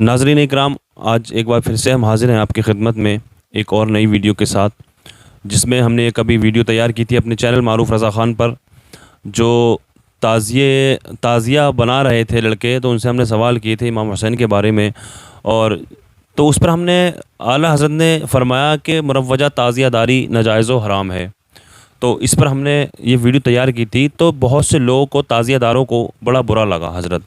नाज़रीन इकराम, आज एक बार फिर से हम हाज़िर हैं आपकी खिदमत में एक और नई वीडियो के साथ, जिसमें हमने एक अभी वीडियो तैयार की थी अपने चैनल मारूफ़ रज़ा ख़ान पर। जो ताज़िया बना रहे थे लड़के, तो उनसे हमने सवाल किए थे इमाम हुसैन के बारे में। और तो उस पर हमने आला हज़रत ने फ़रमाया कि मुरव्वजा ताज़ियादारी नाजायज़ व हराम है। तो इस पर हमने ये वीडियो तैयार की थी, तो बहुत से लोगों को, ताज़ियादारों को बड़ा बुरा लगा हज़रत,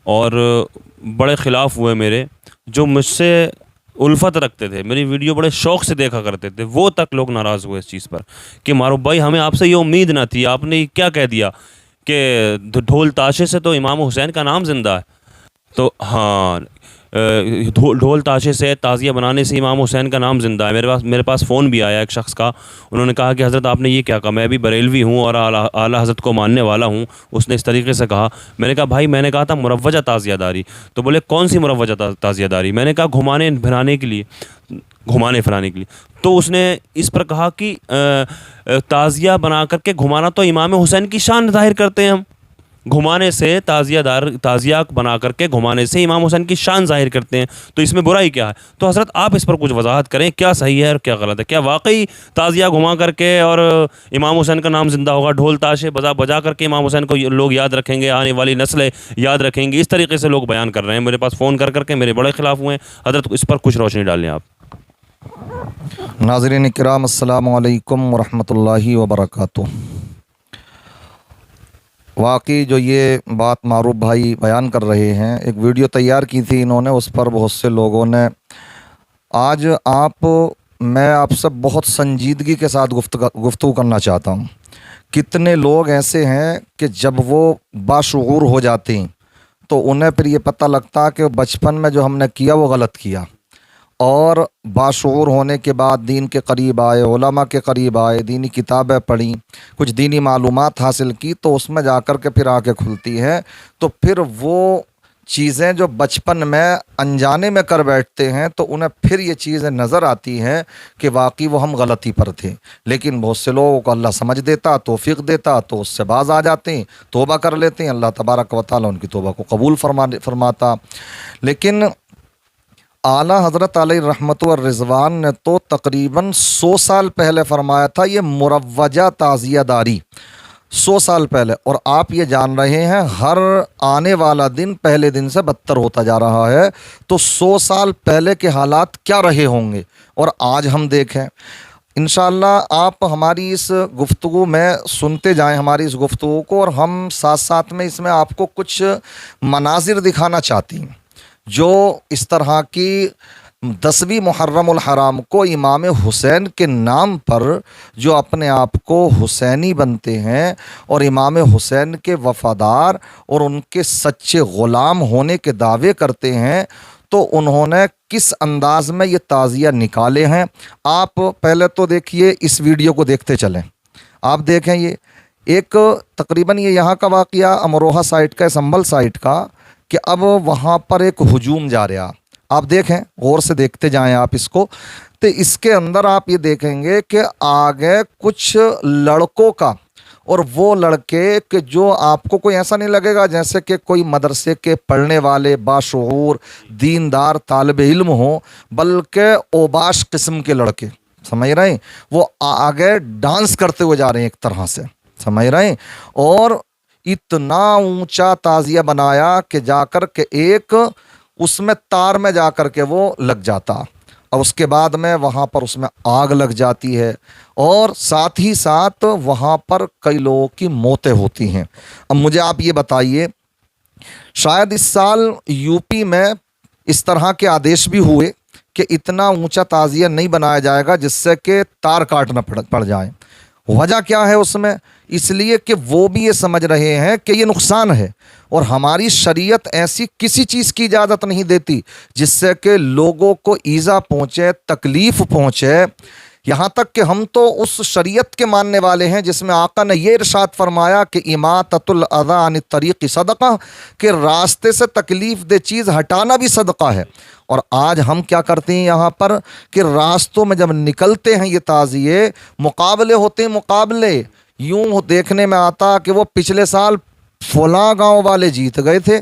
और बड़े ख़िलाफ़ हुए मेरे, जो मुझसे उल्फत रखते थे, मेरी वीडियो बड़े शौक़ से देखा करते थे, वो तक लोग नाराज़ हुए इस चीज़ पर कि मारूफ़ भाई, हमें आपसे ये उम्मीद ना थी, आपने क्या कह दिया कि ढोल ताशे से तो इमाम हुसैन का नाम ज़िंदा है। तो हाँ, ढोल ताशे से, ताज़िया बनाने से इमाम हुसैन का नाम ज़िंदा है। मेरे पास फ़ोन भी आया एक शख़्स का। उन्होंने कहा कि हज़रत आपने ये क्या कहा, मैं भी बरेलवी हूँ और आला हज़रत को मानने वाला हूँ। उसने इस तरीके से कहा। मैंने कहा भाई, मैंने कहा था मुरव्वजा ताज़ियादारी। तो बोले कौन सी मुरव्वजा ताज़ियादारी? मैंने कहा घुमाने फिराने के लिए, घुमाने फिराने के लिए। तो उसने इस पर कहा कि ताज़िया बना करके घुमाना तो इमाम हुसैन की शान ज़ाहिर करते हैं हम। घुमाने से, ताज़िया बना करके घुमाने से इमाम हुसैन की शान ज़ाहिर करते हैं, तो इसमें बुराई क्या है? तो हज़रत आप इस पर कुछ वजाहत करें, क्या सही है और क्या गलत है? क्या वाकई ताज़िया घुमा करके और इमाम हुसैन का नाम ज़िंदा होगा? ढोल ताशे बजा बजा करके इमाम हुसैन को लोग याद रखेंगे, आने वाली नस्लें याद रखेंगी, इस तरीके से लोग बयान कर रहे हैं। मेरे पास फ़ोन कर करके मेरे बड़े ख़िलाफ़ हुए हैं। हज़रत इस पर कुछ रोशनी डालें आप। नाज़रीन इकराम, अस्सलामु अलैकुम वरहमतुल्लाहि वबरकातुहू। वाकई जो ये बात मारूफ़ भाई बयान कर रहे हैं, एक वीडियो तैयार की थी इन्होंने, उस पर बहुत से लोगों ने आज मैं आपसे बहुत संजीदगी के साथ गुफ्तगू करना चाहता हूँ। कितने लोग ऐसे हैं कि जब वो बाशऊर हो जाते हैं तो उन्हें फिर ये पता लगता कि बचपन में जो हमने किया वो गलत किया, और बाशऊर होने के बाद दीन के करीब आए, उलमा के करीब आए, दीनी किताबें पढ़ी, कुछ दीनी मालूमात हासिल की, तो उसमें जाकर के फिर आँखें खुलती हैं। तो फिर वो चीज़ें जो बचपन में अनजाने में कर बैठते हैं, तो उन्हें फिर ये चीज़ें नज़र आती हैं कि वाकई वो हम गलती पर थे। लेकिन बहुत से लोगों को अल्लाह समझ देता, तौफीक देता, तो उससे बाज आ जाते हैं, तौबा कर लेते हैं। अल्लाह तबारक व तआला उनकी तौबा को कबूल फरमाता। लेकिन आला हज़रत अलैहि रहमत व रिज़वान ने तो तकरीबन 100 साल पहले फ़रमाया था ये मुरव्वजा ताज़ियादारी, 100 साल पहले। और आप ये जान रहे हैं हर आने वाला दिन पहले दिन से बदतर होता जा रहा है। तो 100 साल पहले के हालात क्या रहे होंगे और आज हम देखें। इंशाअल्लाह आप हमारी इस गुफ्तगू में सुनते जाएं, हमारी इस गुफ्तगू को, और हम साथ साथ में इसमें आपको कुछ मनाजिर दिखाना चाहती हैं जो इस तरह की 10वीं मुहर्रमुल हराम को इमाम हुसैन के नाम पर जो अपने आप को हुसैनी बनते हैं और इमाम हुसैन के वफ़ादार और उनके सच्चे ग़ुलाम होने के दावे करते हैं, तो उन्होंने किस अंदाज़ में ये ताज़िया निकाले हैं। आप पहले तो देखिए, इस वीडियो को देखते चलें। आप देखें, ये एक तकरीबन ये यहाँ का वाक़या अमरोहा साइट का, संभल साइट का, कि अब वहाँ पर एक हुजूम जा रहा। आप देखें, गौर से देखते जाएं आप इसको। तो इसके अंदर आप ये देखेंगे कि आगे कुछ लड़कों का, और वो लड़के कि जो आपको कोई ऐसा नहीं लगेगा जैसे कि कोई मदरसे के पढ़ने वाले बाशऊर दीनदार तालिब इल्म हो, बल्कि ओबाश किस्म के लड़के, समझ रहे हैं, वो आगे डांस करते हुए जा रहे हैं एक तरह से, समझ रहे हैं। और इतना ऊंचा ताज़िया बनाया कि जाकर के एक उसमें तार में जाकर के वो लग जाता, और उसके बाद में वहाँ पर उसमें आग लग जाती है, और साथ ही साथ वहाँ पर कई लोगों की मौतें होती हैं। अब मुझे आप ये बताइए, शायद इस साल यूपी में इस तरह के आदेश भी हुए कि इतना ऊंचा ताज़िया नहीं बनाया जाएगा जिससे कि तार काटना पड़ जाए। वजह क्या है उसमें? इसलिए कि वो भी ये समझ रहे हैं कि ये नुकसान है, और हमारी शरीयत ऐसी किसी चीज़ की इजाज़त नहीं देती जिससे कि लोगों को ईज़ा पहुँचे, तकलीफ़ पहुँचे। यहाँ तक कि हम तो उस शरीयत के मानने वाले हैं जिसमें आका ने ये इरशाद फरमाया कि इमाततुल अज़ा अन तरीक़ सदक़ा, कि रास्ते से तकलीफ़ दे चीज़ हटाना भी सदक़ा है। और आज हम क्या करते हैं यहाँ पर कि रास्तों में जब निकलते हैं ये ताज़िए, मुकाबले होते हैं, मुकाबले यूँ देखने में आता कि वो पिछले साल फलां गांव वाले जीत गए थे,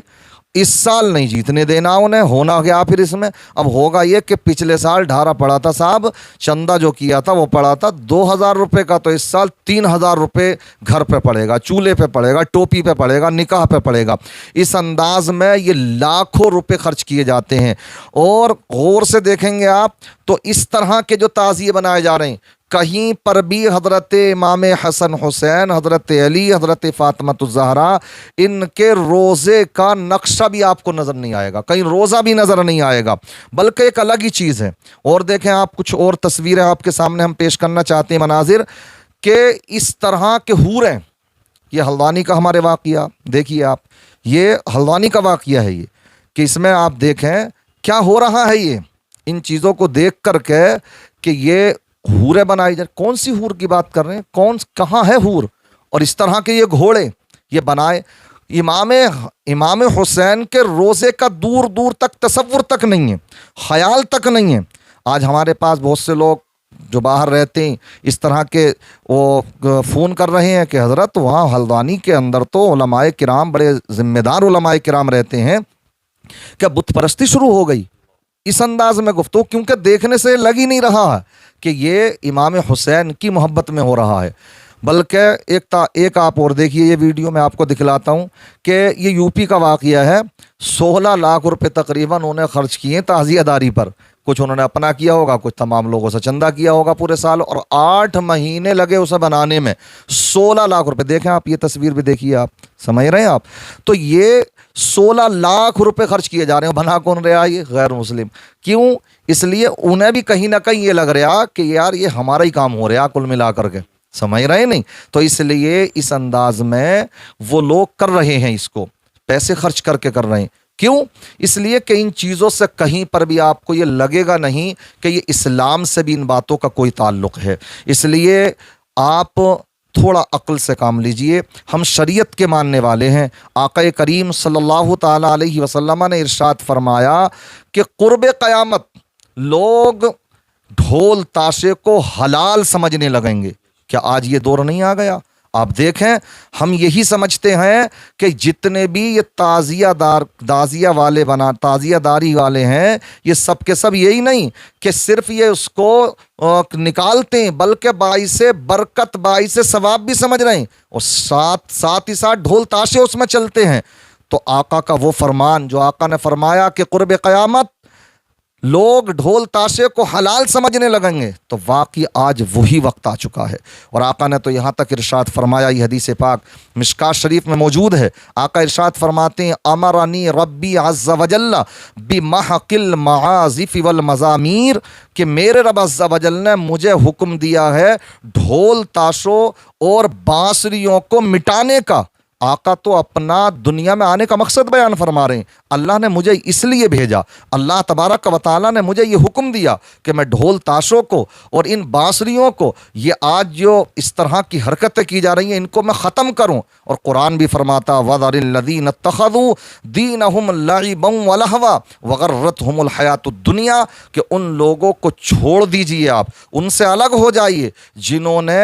इस साल नहीं जीतने देना उन्हें। होना गया फिर इसमें अब होगा ये कि पिछले साल ढारा पड़ा था साहब, चंदा जो किया था वो पड़ा था 2,000 रुपये का, तो इस साल 3,000 रुपये घर पे पड़ेगा, चूल्हे पे पड़ेगा, टोपी पे पड़ेगा, निकाह पे पड़ेगा। इस अंदाज में ये लाखों रुपए खर्च किए जाते हैं। और गौर से देखेंगे आप तो इस तरह के जो ताज़िए बनाए जा रहे हैं, कहीं पर भी हज़रत इमाम हसन हुसैन, हज़रत अली, हज़रत फ़ातिमा-तुज़-ज़हरा, इनके रोज़े का नक्शा भी आपको नज़र नहीं आएगा, कहीं रोज़ा भी नज़र नहीं आएगा, बल्कि एक अलग ही चीज़ है। और देखें आप, कुछ और तस्वीरें आपके सामने हम पेश करना चाहते हैं, मनाजिर के इस तरह के हूरें। ये हल्द्वानी का हमारे वाक़िया देखिए आप, ये हल्द्वानी का वाक़िया है ये, कि इसमें आप देखें क्या हो रहा है। ये इन चीज़ों को देख करके कि ये हूरें बनाई जाए, कौन सी हूर की बात कर रहे हैं, कहाँ है हूर। और इस तरह के ये घोड़े ये बनाए, इमाम हुसैन के रोज़े का दूर दूर तक तसव्वुर तक नहीं है, ख्याल तक नहीं है। आज हमारे पास बहुत से लोग जो बाहर रहते हैं इस तरह के वो फ़ोन कर रहे हैं कि हज़रत वहाँ हल्द्वानी के अंदर तो उलमाए किराम, बड़े ज़िम्मेदार उलमाए किराम रहते हैं, क्या बुत परस्ती शुरू हो गई। इस अंदाज में गुफ्तगू, क्योंकि देखने से लग ही नहीं रहा है कि ये इमाम हुसैन की मोहब्बत में हो रहा है। बल्कि एक आप और देखिए, ये वीडियो मैं आपको दिखलाता हूँ कि ये यूपी का वाक़िया है। 16 लाख रुपए तकरीबन उन्होंने ख़र्च किए ताज़ियादारी पर। कुछ उन्होंने अपना किया होगा, कुछ तमाम लोगों से चंदा किया होगा पूरे साल, और 8 महीने लगे उसे बनाने में। 16 लाख रुपए, देखें आप, ये तस्वीर भी देखिए आप, समझ रहे हैं आप। तो ये 16 लाख रुपए खर्च किए जा रहे हैं। बना कौन रहा है? ये गैर मुस्लिम। क्यों? इसलिए उन्हें भी कहीं ना कहीं ये लग रहा कि यार ये हमारा ही काम हो रहा कुल मिला करके, समझ रहे नहीं। तो इसलिए इस अंदाज में वो लोग कर रहे हैं, इसको पैसे खर्च करके कर रहे हैं। क्यों? इसलिए कि इन चीज़ों से कहीं पर भी आपको ये लगेगा नहीं कि ये इस्लाम से भी इन बातों का कोई ताल्लुक़ है। इसलिए आप थोड़ा अक्ल से काम लीजिए। हम शरीयत के मानने वाले हैं। आक़ा करीम सल्लल्लाहु ताला अलैहि वसल्लम ने इरशाद फरमाया कि क़ुर्ब क़यामत लोग ढोल ताशे को हलाल समझने लगेंगे। क्या आज ये दौर नहीं आ गया? आप देखें, हम यही समझते हैं कि जितने भी ये ताज़ियादारी वाले हैं, ये सब के सब यही नहीं कि सिर्फ ये उसको निकालते हैं, बल्कि बाइसे बरकत, बाइसे सवाब भी समझ रहे हैं, और साथ ही साथ ढोल ताशे उसमें चलते हैं। तो आका का वो फरमान जो आका ने फरमाया कि क़ुर्ब क़यामत लोग ढोल ताशे को हलाल समझने लगेंगे, तो वाकई आज वही वक्त आ चुका है। और आका ने तो यहाँ तक इरशाद फरमाया, ये हदीस पाक मिशकात शरीफ में मौजूद है। आका इरशाद फरमाते हैं, अमरनी रब्बी अज़्ज़ा वजल्ला बिमहक़िल मआज़िफ़ वल मज़ामीर, कि मेरे रब अज़्ज़ा वजल ने मुझे हुक्म दिया है ढोल ताशों और बांसुरियों को मिटाने का। आका तो अपना दुनिया में आने का मकसद बयान फरमा रहे हैं। अल्लाह ने मुझे इसलिए भेजा, अल्लाह तबारक व तआला ने मुझे ये हुक्म दिया कि मैं ढोल ताशों को और इन बांसुरियों को, ये आज जो इस तरह की हरकतें की जा रही हैं, इनको मैं ख़त्म करूं। और कुरान भी फरमाता, वज़रिल्लज़ीन इत्तख़ज़ू दीनहुम लइबन व लहवा व गर्रतहुमुल हयातुद दुनिया, कि उन लोगों को छोड़ दीजिए, आप उनसे अलग हो जाइए जिन्होंने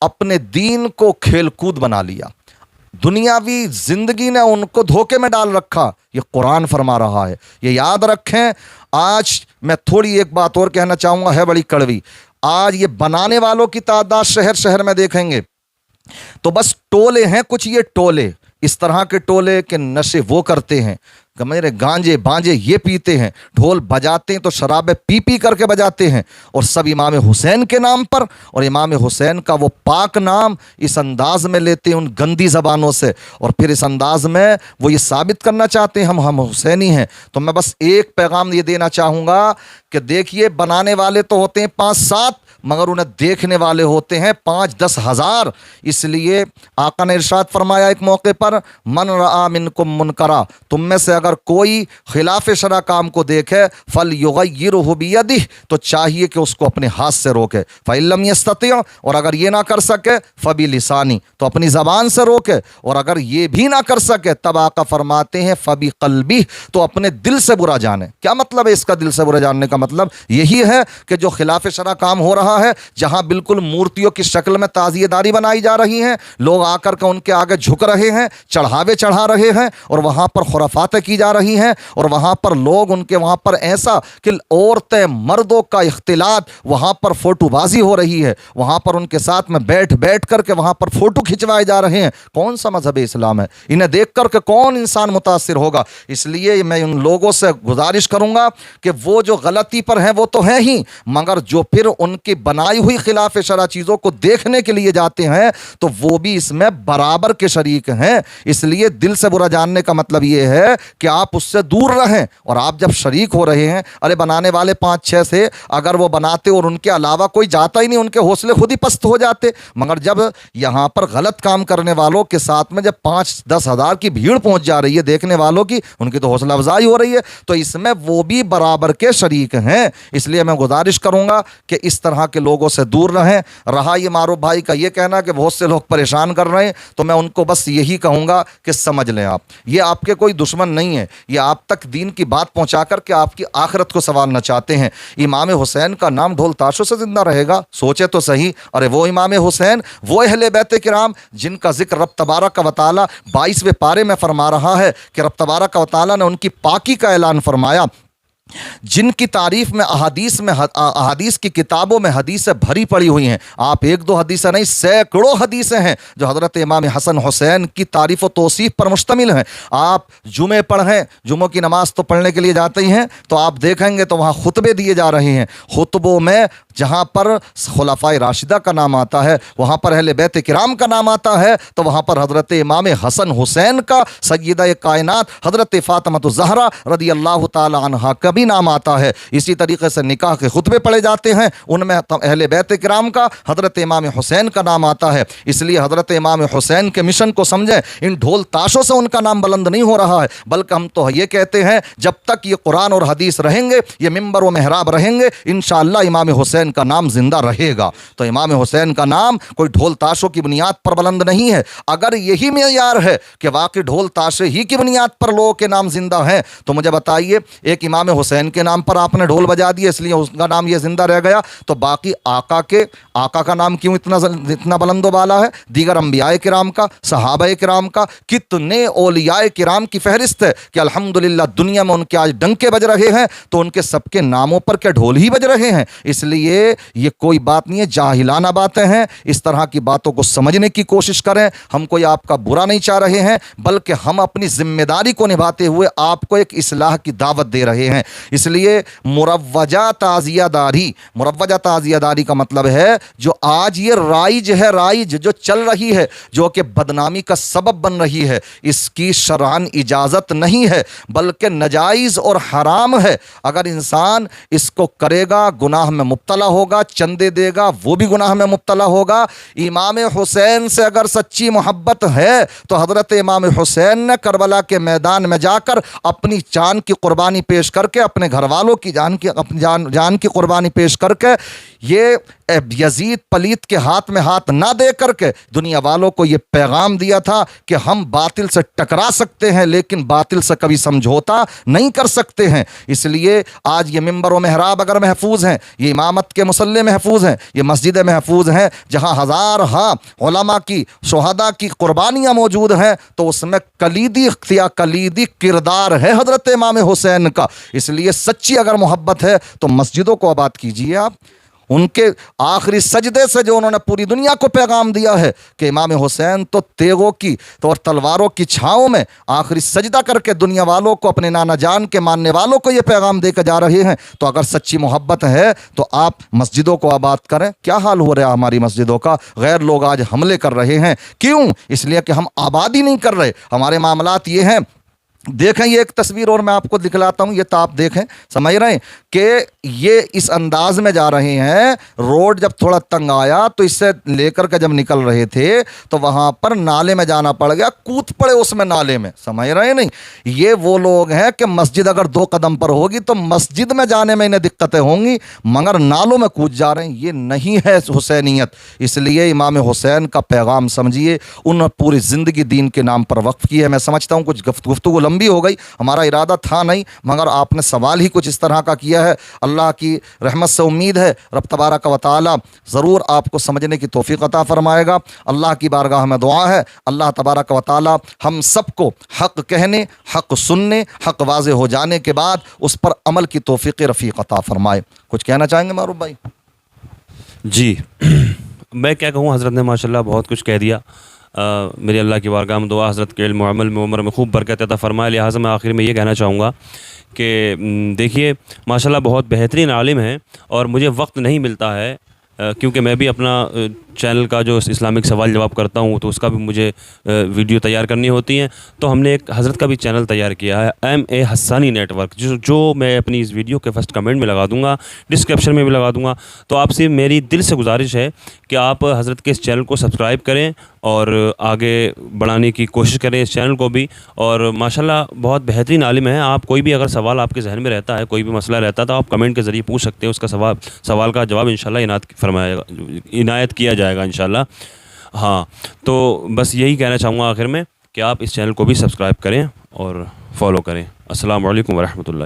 अपने दीन को खेलकूद बना लिया, दुनियावी जिंदगी ने उनको धोखे में डाल रखा। ये कुरान फरमा रहा है, ये याद रखें। आज मैं थोड़ी एक बात और कहना चाहूँगा, है बड़ी कड़वी। आज ये बनाने वालों की तादाद शहर शहर में देखेंगे तो बस टोले हैं, कुछ ये टोले, इस तरह के टोले के नशे वो करते हैं, मेरे गांजे बांजे ये पीते हैं, ढोल बजाते हैं तो शराबें पी पी करके बजाते हैं, और सब इमाम हुसैन के नाम पर, और इमाम हुसैन का वो पाक नाम इस अंदाज में लेते हैं उन गंदी ज़बानों से, और फिर इस अंदाज में वो ये साबित करना चाहते हैं हम हुसैनी हैं। तो मैं बस एक पैगाम ये देना चाहूँगा कि देखिए, बनाने वाले तो होते हैं 5-7, मगर उन्हें देखने वाले होते हैं 5-10 हज़ार। इसलिए आका ने इरशाद फरमाया एक मौके पर, मन रआ मिनकुम मुनकरा, तुम में से अगर कोई खिलाफ शरा काम को देखे, फल युगय्यिरहु बियदिह, तो चाहिए कि उसको अपने हाथ से रोके। फ़इल्लम यस्तति, और अगर ये ना कर सके फ़बिलिसानी, तो अपनी ज़बान से रोके, और अगर ये भी ना कर सके तब आका फरमाते हैं फ़बिक़ल्बिह, तो अपने दिल से बुरा जाने। क्या मतलब है इसका दिल से बुरा जानने का? मतलब यही है कि जो खिलाफ शरा काम हो रहा रहा है, जहां बिल्कुल मूर्तियों की शक्ल में ताज़ियेदारी बनाई जा रही है, लोग आकर के उनके आगे झुक रहे हैं, चढ़ावे चढ़ा रहे हैं, और वहां पर खुराफातें की जा रही हैं, और वहां पर लोग उनके वहां पर ऐसा कि औरतें मर्दों का इख्तिलात, वहां पर फोटोबाजी हो रही है, वहां पर उनके साथ में बैठ बैठ करके वहां पर फोटो खिंचवाए जा रहे हैं। कौन सा मजहब इस्लाम है? इन्हें देख करके कौन इंसान मुतासिर होगा? इसलिए मैं उन लोगों से गुजारिश करूंगा कि वो जो गलती पर हैं वो तो है ही, मगर जो फिर उनकी बनाई हुई खिलाफ शरा चीज़ों को देखने के लिए जाते हैं तो वो भी इसमें बराबर के शरीक हैं। इसलिए दिल से बुरा जानने का मतलब ये है कि आप उससे दूर रहें, और आप जब शरीक हो रहे हैं, अरे बनाने वाले 5-6 से अगर वो बनाते और उनके अलावा कोई जाता ही नहीं, उनके हौसले खुद ही पस्त हो जाते। मगर जब यहाँ पर गलत काम करने वालों के साथ में जब 5-10 हज़ार की भीड़ पहुंच जा रही है देखने वालों की, उनकी तो हौसला अफजाई हो रही है, तो इसमें वो भी बराबर के शरीक हैं। इसलिए मैं गुजारिश करूंगा कि इस तरह के लोगों से दूर रहें। रहा ये मारूफ भाई का ये कहना कि बहुत से लोग परेशान कर रहे हैं, तो मैं उनको बस यही कहूँगा कि समझ लें आप, ये आपके कोई दुश्मन नहीं है, ये आप तक दीन की बात पहुँचा करके आपकी आखिरत को संवारना चाहते हैं। इमाम हुसैन का नाम ढोल ताशों से जिंदा रहेगा? सोचे तो सही। अरे वो इमाम हुसैन, वो अहले बैत किराम जिनका जिक्र रब तबारक व तआला 22वें पारे में फरमा रहा है कि रब तबारक व तआला ने उनकी पाकी का ऐलान फरमाया, जिनकी तारीफ में अहादीस की किताबों में हदीसें भरी पड़ी हुई हैं। आप 1-2 हदीसें नहीं, सैकड़ों हदीसें हैं जो हज़रत इमाम हसन हुसैन की तारीफ़ व तौसीफ़ पर मुश्तमिल हैं। आप जुमे पढ़ें, जुमों की नमाज तो पढ़ने के लिए जाते ही हैं, तो आप देखेंगे तो वहाँ खुतबे दिए जा रहे हैं। खुतबों में जहाँ पर खुलाफाए राशिदा का नाम आता है, वहाँ पर अहले बैत किराम का नाम आता है, तो वहाँ पर हज़रत इमाम हसन हुसैन का सय्यदा कायनात हज़रत फ़ातिमा ज़हरा रदी अल्लाह ताला अन्हा का भी नाम आता है। इसी तरीके से निकाह के खुतबे पढ़े जाते हैं, उनमें अहले बैत किराम का हज़रत इमाम हुसैन का नाम आता है। इसलिए हज़रत इमाम हुसैन के मिशन को समझें। इन ढोल ताशों से उनका नाम बुलंद नहीं हो रहा है, बल्कि हम तो ये कहते हैं जब तक ये कुरान और हदीस रहेंगे, ये मिंबर व मेहराब रहेंगे, इंशाअल्लाह इमाम हुसैन का नाम जिंदा रहेगा। तो इमाम हुसैन का नाम कोई ढोल ताशों की बुनियाद पर बुलंद नहीं है। अगर यही मेयार है कि वाकई ढोल ताशे ही की बुनियाद पर लोगों के नाम जिंदा हैं, तो मुझे बताइए, एक इमाम हुसैन के नाम पर आपने ढोल बजा दिया इसलिए उसका नाम ये जिंदा रह गया, तो बाकी आका का नाम क्यों इतना बुलंद वाला है? दीगर अंबियाए किराम का, सहाबाए किराम का, कितने औलियाए किराम की फहरिस्त है कि अल्हम्दुलिल्लाह दुनिया में उनके आज डंके बज रहे हैं, तो उनके सबके नामों पर क्या ढोल ही बज रहे हैं? इसलिए ये कोई बात नहीं है, जाहिलाना बातें हैं। इस तरह की बातों को समझने की कोशिश करें। हम कोई आपका बुरा नहीं चाह रहे हैं, बल्कि हम अपनी जिम्मेदारी को निभाते हुए आपको एक इस्लाह की दावत दे रहे हैं। इसलिए मुरव्वजा ताज़ियादारी का मतलब है जो आज ये राइज है, राइज जो चल रही है, जो कि बदनामी का सबब बन रही है, इसकी शरअन इजाज़त नहीं है, बल्कि नजाइज़ और हराम है। अगर इंसान इसको करेगा गुनाह में मुब्तला होगा, चंदे देगा वो भी गुनाह में मुब्तला होगा। इमाम हुसैन से अगर सच्ची मोहब्बत है तो हज़रत इमाम हुसैन ने करबला के मैदान में जाकर अपनी जान की कुर्बानी पेश करके, अपने घर वालों की अपनी जान की कुर्बानी पेश करके, ये यजीद पलीत के हाथ में हाथ ना दे करके दुनिया वालों को ये पैगाम दिया था कि हम बातिल से टकरा सकते हैं लेकिन बातिल से कभी समझौता नहीं कर सकते हैं। इसलिए आज ये मिंबर व मेहराब अगर महफूज हैं, ये इमामत के मुसल्ले महफूज हैं, ये मस्जिदें महफूज हैं, जहाँ हज़ार उलमा की, शुहदा की कुर्बानियाँ मौजूद हैं, तो उसमें कलीदी किरदार है हज़रत इमाम हुसैन का। इसलिए सच्ची अगर मोहब्बत है तो मस्जिदों को आबाद कीजिए आप। उनके आखिरी सजदे से जो उन्होंने पूरी दुनिया को पैगाम दिया है कि इमाम हुसैन तो तेगों की तो और तलवारों की छाँव में आखिरी सजदा करके दुनिया वालों को, अपने नाना जान के मानने वालों को ये पैगाम देकर जा रहे हैं। तो अगर सच्ची मोहब्बत है तो आप मस्जिदों को आबाद करें। क्या हाल हो रहा है हमारी मस्जिदों का? गैर लोग आज हमले कर रहे हैं। क्यों? इसलिए कि हम आबादी नहीं कर रहे। हमारे मामलात ये हैं, देखें ये एक तस्वीर और मैं आपको दिखलाता हूँ, ये तो आप देखें, समझ रहे हैं कि ये इस अंदाज में जा रहे हैं। रोड जब थोड़ा तंग आया तो इससे लेकर के जब निकल रहे थे तो वहाँ पर नाले में जाना पड़ गया, कूद पड़े उसमें नाले में, समझ रहे हैं नहीं? ये वो लोग हैं कि मस्जिद अगर 2 कदम पर होगी तो मस्जिद में जाने में इन्हें दिक्कतें होंगी, मगर नालों में कूद जा रहे हैं। ये नहीं है हुसैनियत। इसलिए इमाम हुसैन का पैगाम समझिए। उन पूरी ज़िंदगी दीन के नाम पर वक्फ की है। मैं समझता हूँ कुछ गुफ्तगू लंबी हो गई, हमारा इरादा था नहीं, मगर आपने सवाल ही कुछ इस तरह का किया है। अल्लाह की रहमत से उम्मीद है रब तबारक व तआला ज़रूर आपको समझने की तौफीक अता फरमाएगा। अल्लाह की बारगाह में दुआ है अल्लाह तबारक व तआला हम सबको हक़ कहने, हक़ सुनने, हक़ वाज़े हो जाने के बाद उस पर अमल की तौफीक रफ़ीक अता फरमाए। कुछ कहना चाहेंगे मारूफ भाई? जी मैं क्या कहूँ, हज़रत ने माशाल्लाह बहुत कुछ कह दिया। मेरी अल्लाह की बारगाह में दुआ हज़रत के इल्म व अमल में उम्र में खूब बरकत अता फरमाए। लिहाजा मैं आखिर में ये कहना चाहूँगा कि देखिए माशाल्लाह बहुत बेहतरीन आलिम है और मुझे वक्त नहीं मिलता है क्योंकि मैं भी अपना चैनल का जो इस्लामिक सवाल जवाब करता हूँ तो उसका भी मुझे वीडियो तैयार करनी होती हैं। तो हमने एक हज़रत का भी चैनल तैयार किया है, MA हस्सानी नेटवर्क, जो मैं अपनी इस वीडियो के फर्स्ट कमेंट में लगा दूँगा, डिस्क्रिप्शन में भी लगा दूँगा। तो आपसे मेरी दिल से गुजारिश है कि आप हज़रत के इस चैनल को सब्सक्राइब करें और आगे बढ़ाने की कोशिश करें इस चैनल को भी। और माशाल्लाह बहुत बेहतरीन आलिम है। आप कोई भी अगर सवाल आपके जहन में रहता है, कोई भी मसला रहता है, तो आप कमेंट के ज़रिए पूछ सकते हैं। उसका सवाल का जवाब इंशाल्लाह इनायत किया जाएगा इंशाल्लाह। हाँ, तो बस यही कहना चाहूँगा आखिर में कि आप इस चैनल को भी सब्सक्राइब करें और फॉलो करें। अस्सलाम वालेकुम व रहमतुल्लाह।